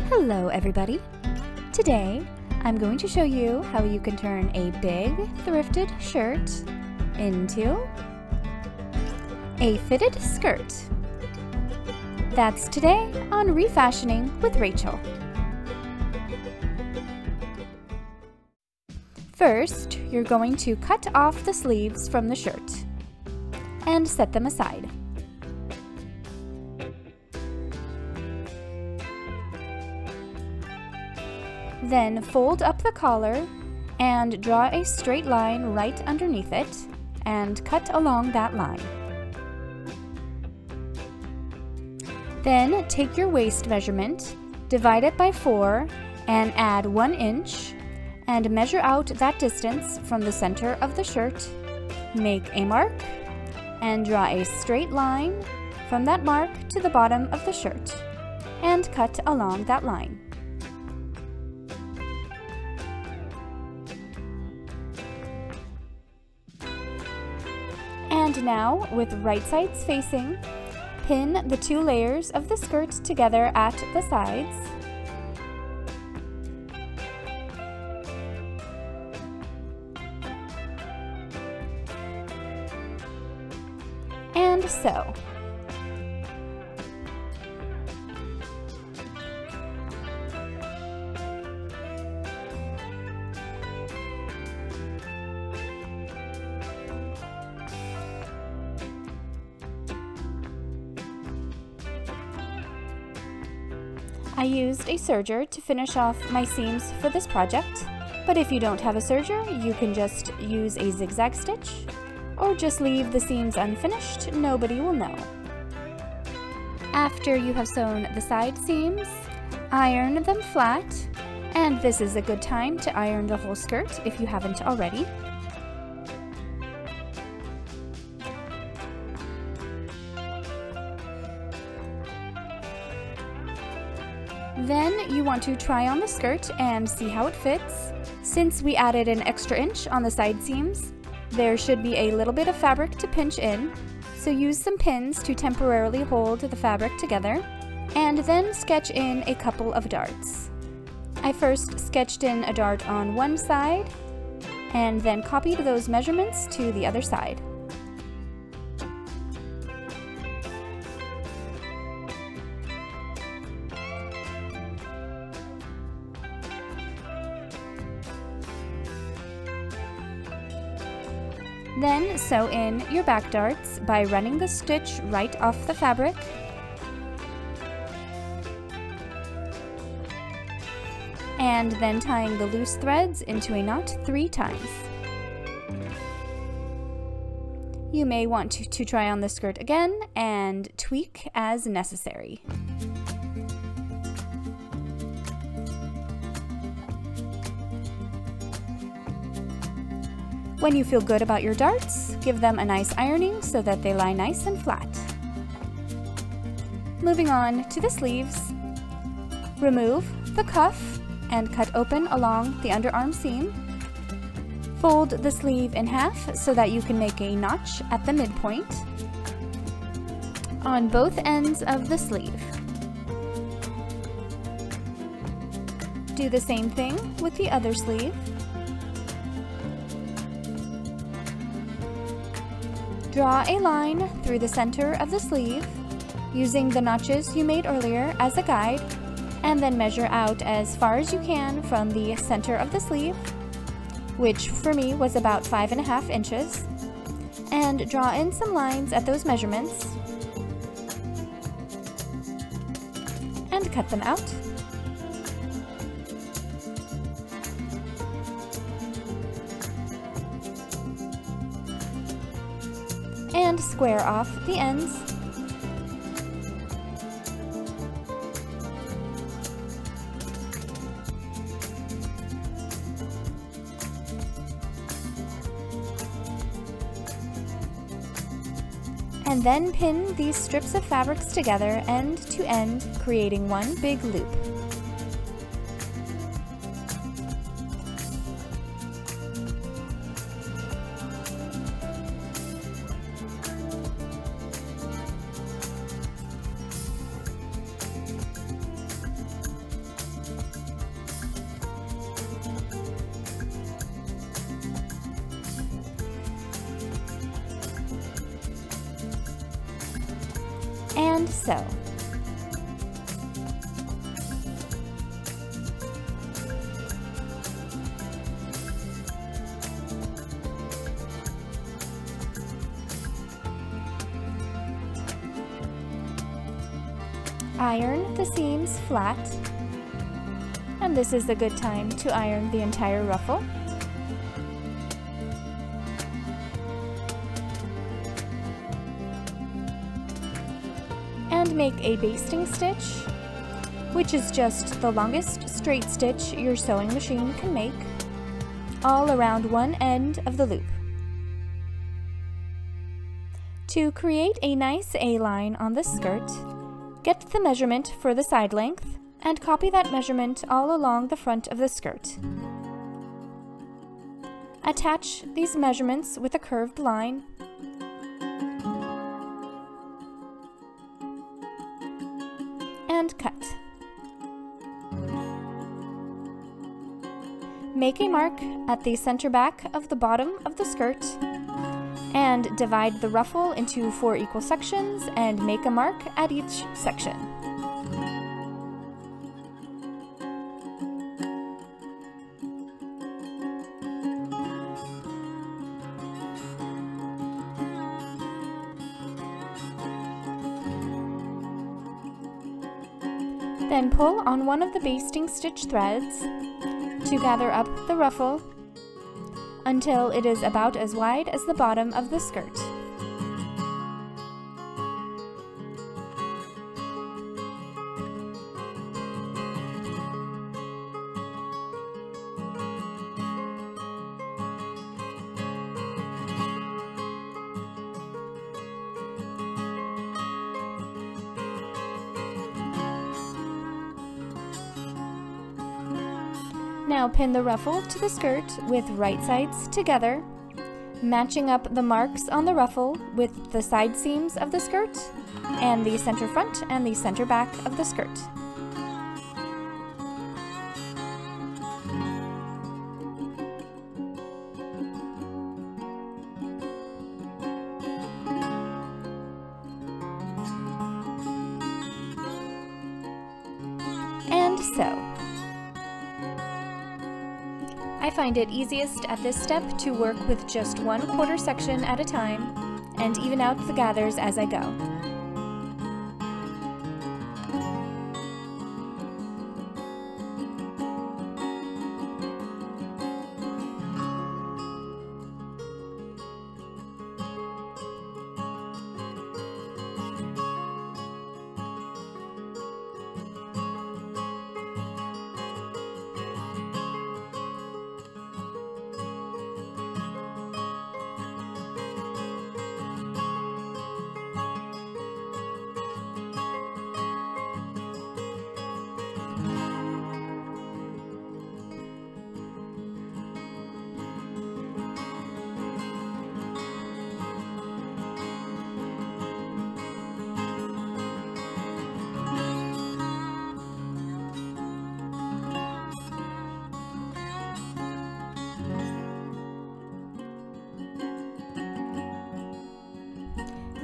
Hello everybody! Today I'm going to show you how you can turn a big thrifted shirt into a fitted skirt. That's today on Refashioning with Rachel. First, you're going to cut off the sleeves from the shirt and set them aside. Then fold up the collar and draw a straight line right underneath it and cut along that line. Then take your waist measurement, divide it by 4 and add 1 inch and measure out that distance from the center of the shirt. Make a mark and draw a straight line from that mark to the bottom of the shirt and cut along that line. And now, with right sides facing, pin the 2 layers of the skirt together at the sides. And sew. I used a serger to finish off my seams for this project, but if you don't have a serger, you can just use a zigzag stitch, or just leave the seams unfinished, nobody will know. After you have sewn the side seams, iron them flat, and this is a good time to iron the whole skirt if you haven't already. Then you want to try on the skirt and see how it fits. Since we added an extra inch on the side seams, there should be a little bit of fabric to pinch in, so use some pins to temporarily hold the fabric together, and then sketch in a couple of darts. I first sketched in a dart on one side, and then copied those measurements to the other side. Then sew in your back darts by running the stitch right off the fabric. And then tying the loose threads into a knot 3 times. You may want to try on the skirt again and tweak as necessary. When you feel good about your darts, give them a nice ironing so that they lie nice and flat. Moving on to the sleeves, remove the cuff and cut open along the underarm seam. Fold the sleeve in half so that you can make a notch at the midpoint on both ends of the sleeve. Do the same thing with the other sleeve. Draw a line through the center of the sleeve, using the notches you made earlier as a guide, and then measure out as far as you can from the center of the sleeve, which for me was about 5.5 inches, and draw in some lines at those measurements, and cut them out. And square off the ends. And then pin these strips of fabrics together end to end, creating one big loop. so. Iron the seams flat, and this is a good time to iron the entire ruffle. And make a basting stitch, which is just the longest straight stitch your sewing machine can make, all around one end of the loop. To create a nice A-line on the skirt, get the measurement for the side length and copy that measurement all along the front of the skirt. Attach these measurements with a curved line and cut. Make a mark at the center back of the bottom of the skirt and divide the ruffle into 4 equal sections and make a mark at each section. Then pull on one of the basting stitch threads to gather up the ruffle until it is about as wide as the bottom of the skirt. Now pin the ruffle to the skirt with right sides together, matching up the marks on the ruffle with the side seams of the skirt and the center front and the center back of the skirt. And sew. I find it easiest at this step to work with just 1/4 section at a time and even out the gathers as I go.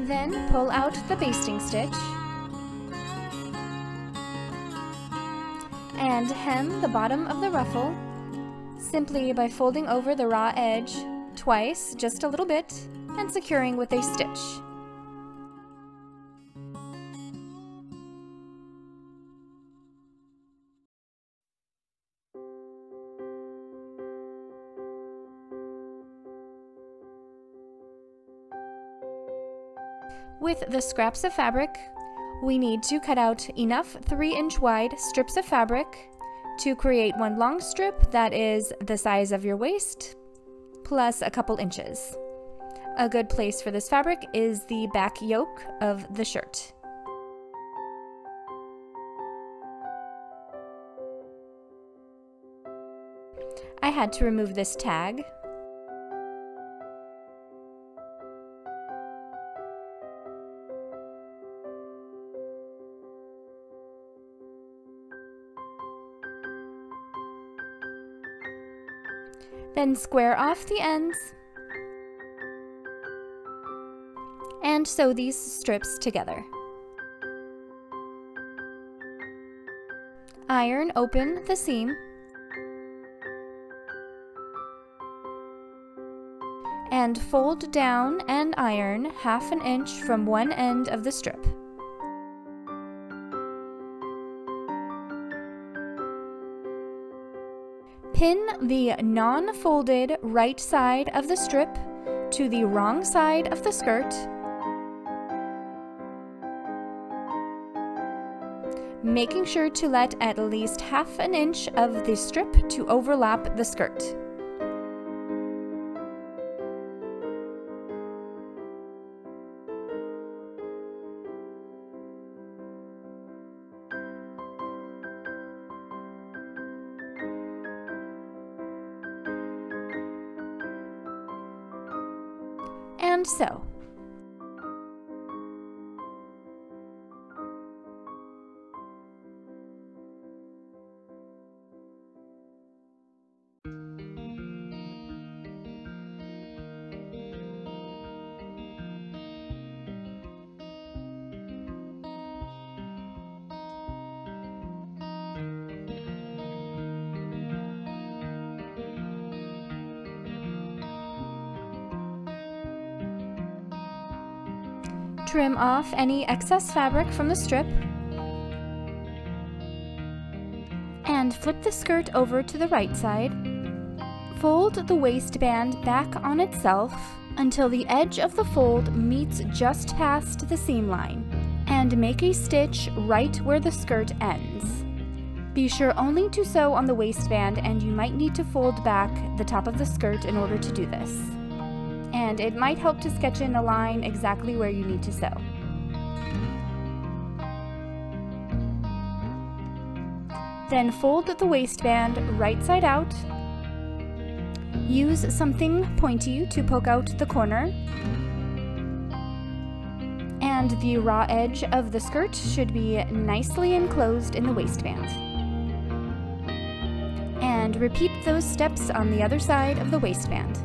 Then pull out the basting stitch and hem the bottom of the ruffle simply by folding over the raw edge twice, just a little bit, and securing with a stitch. With the scraps of fabric, we need to cut out enough 3-inch wide strips of fabric to create one long strip that is the size of your waist, plus a couple inches. A good place for this fabric is the back yoke of the shirt. I had to remove this tag. Then square off the ends and sew these strips together. Iron open the seam and fold down and iron 1/2 inch from one end of the strip. Pin the non-folded right side of the strip to the wrong side of the skirt, making sure to let at least 1/2 inch of the strip to overlap the skirt. And sew. Trim off any excess fabric from the strip and flip the skirt over to the right side. Fold the waistband back on itself until the edge of the fold meets just past the seam line, and make a stitch right where the skirt ends. Be sure only to sew on the waistband, and you might need to fold back the top of the skirt in order to do this. And it might help to sketch in a line exactly where you need to sew. Then fold the waistband right side out. Use something pointy to poke out the corner. And the raw edge of the skirt should be nicely enclosed in the waistband. And repeat those steps on the other side of the waistband.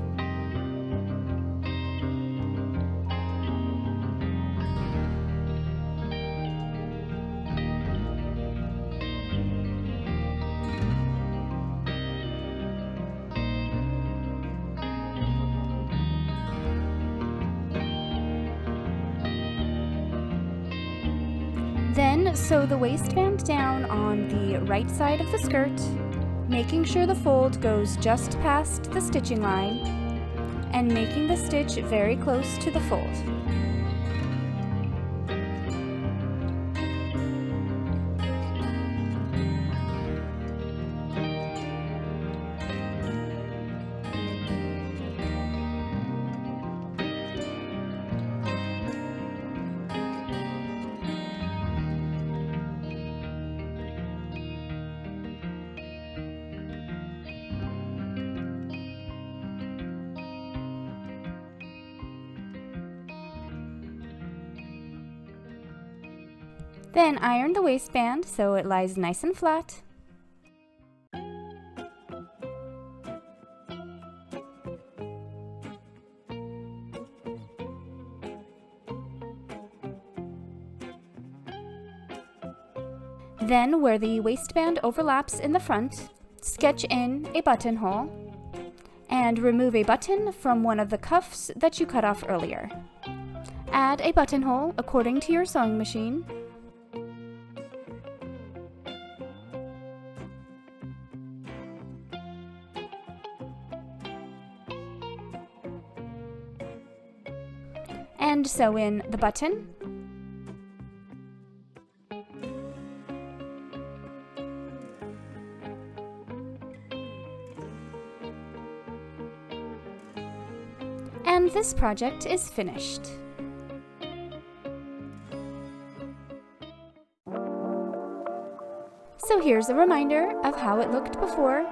Then sew the waistband down on the right side of the skirt, making sure the fold goes just past the stitching line and making the stitch very close to the fold. Then iron the waistband so it lies nice and flat. Then, where the waistband overlaps in the front, sketch in a buttonhole and remove a button from one of the cuffs that you cut off earlier. Add a buttonhole according to your sewing machine. And sew in the button. And this project is finished. So here's a reminder of how it looked before.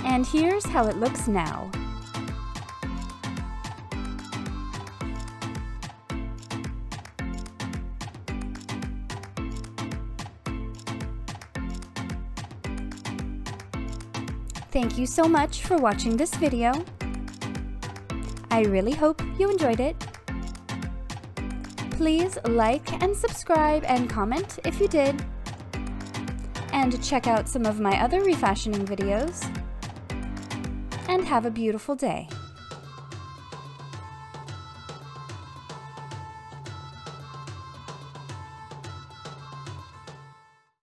And here's how it looks now. Thank you so much for watching this video. I really hope you enjoyed it. Please like and subscribe and comment if you did. And check out some of my other refashioning videos. And have a beautiful day.